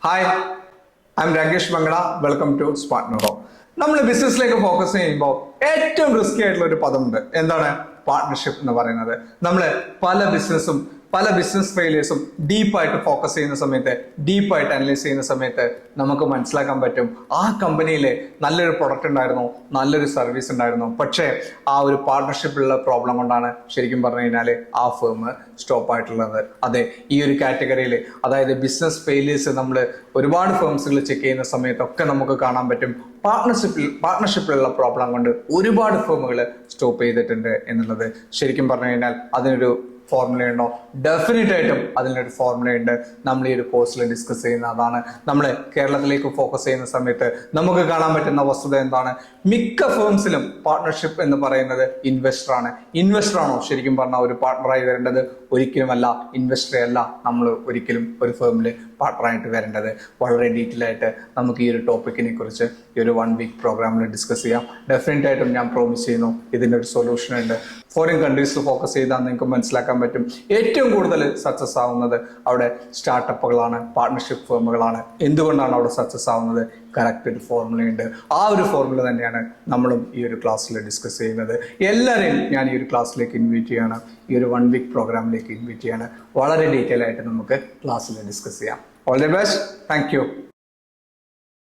Hi, I am Rakesh Mangala. Welcome to Smart Neuro. നമ്മൾ ബിസിനസ്സിലേക്ക് focus ചെയ്യുമ്പോൾ ഏറ്റവും റിസ്കി ആയിട്ടുള്ള ഒരു പദമുണ്ട്. എന്താണ്? പാർട്ട്ണർഷിപ്പ് എന്ന് പറയുന്നത്. നമ്മൾ പല ബിസിനസ് ഫെയിലിയേഴ്സും ഡീപ്പായിട്ട് ഫോക്കസ് ചെയ്യുന്ന സമയത്ത്, ഡീപ്പായിട്ട് അനലൈസ് ചെയ്യുന്ന സമയത്ത് നമുക്ക് മനസ്സിലാക്കാൻ പറ്റും ആ കമ്പനിയിൽ നല്ലൊരു പ്രൊഡക്റ്റ് ഉണ്ടായിരുന്നു, നല്ലൊരു സർവീസ് ഉണ്ടായിരുന്നു. പക്ഷേ ആ ഒരു പാർട്ട്ണർഷിപ്പിലുള്ള പ്രോബ്ലം കൊണ്ടാണ് ശരിക്കും പറഞ്ഞു കഴിഞ്ഞാൽ ആ ഫേം സ്റ്റോപ്പ് ആയിട്ടുള്ളത്. അതെ, ഈ ഒരു കാറ്റഗറിയിൽ, അതായത് ബിസിനസ് ഫെയിലിയേഴ്സ് നമ്മൾ ഒരുപാട് ഫേംസുകൾ ചെക്ക് ചെയ്യുന്ന സമയത്തൊക്കെ നമുക്ക് കാണാൻ പറ്റും പാർട്ട്ണർഷിപ്പിലുള്ള പ്രോബ്ലം കൊണ്ട് ഒരുപാട് ഫേമുകൾ സ്റ്റോപ്പ് ചെയ്തിട്ടുണ്ട് എന്നുള്ളത്. ശരിക്കും പറഞ്ഞു കഴിഞ്ഞാൽ അതിനൊരു ഫോർമുല ഉണ്ടോ? ഡെഫിനറ്റ് ആയിട്ടും അതിനൊരു ഫോർമുല ഉണ്ട്. നമ്മൾ ഈ ഒരു കോഴ്സിൽ ഡിസ്കസ് ചെയ്യുന്ന അതാണ്. നമ്മൾ കേരളത്തിലേക്ക് ഫോക്കസ് ചെയ്യുന്ന സമയത്ത് നമുക്ക് കാണാൻ പറ്റുന്ന വസ്തുത എന്താണ്? മിക്ക ഫേംസിലും പാർട്ട്ണർഷിപ്പ് എന്ന് പറയുന്നത് ഇൻവെസ്റ്ററാണ്. ഇൻവെസ്റ്ററാണോ ശരിക്കും പറഞ്ഞാൽ ഒരു പാർട്ട്ണറായി വരേണ്ടത്? ഒരിക്കലുമല്ല. ഇൻവെസ്റ്ററെ അല്ല നമ്മൾ ഒരിക്കലും ഒരു ഫേമിൽ പാർട്ട്ണറായിട്ട് വരേണ്ടത്. വളരെ ഡീറ്റെയിൽ ആയിട്ട് നമുക്ക് ഈ ഒരു ടോപ്പിക്കിനെ കുറിച്ച് ഈ ഒരു 1 വീക്ക് പ്രോഗ്രാമിൽ ഡിസ്കസ് ചെയ്യാം. ഡെഫിനറ്റ് ആയിട്ടും ഞാൻ പ്രോമിസ് ചെയ്യുന്നു ഇതിൻ്റെ ഒരു സൊല്യൂഷൻ ഉണ്ട്. ഫോറിൻ കൺട്രീസിൽ ഫോക്കസ് ചെയ്താൽ നിങ്ങൾക്ക് മനസ്സിലാക്കാൻ പറ്റും ഏറ്റവും കൂടുതൽ സക്സസ് ആവുന്നത് അവിടെ സ്റ്റാർട്ടപ്പുകളാണ്, പാർട്ട്ണർഷിപ്പ് ഫേമുകളാണ്. എന്തുകൊണ്ടാണ് അവിടെ സക്സസ് ആവുന്നത്? കറക്റ്റ് ഒരു ഫോർമുലയുണ്ട്. ആ ഒരു ഫോർമുല തന്നെയാണ് നമ്മളും ഈ ഒരു ക്ലാസ്സിൽ ഡിസ്കസ് ചെയ്യുന്നത്. എല്ലാവരെയും ഞാൻ ഈ ഒരു ക്ലാസ്സിലേക്ക് ഇൻവൈറ്റ് ചെയ്യാണ്, ഈ ഒരു 1 വീക്ക് പ്രോഗ്രാമിലേക്ക് ഇൻവൈറ്റ് ചെയ്യാണ്. വളരെ ഡീറ്റെയിൽ ആയിട്ട് നമുക്ക് ക്ലാസ്സിൽ ഡിസ്കസ് ചെയ്യാം. All the best. Thank you.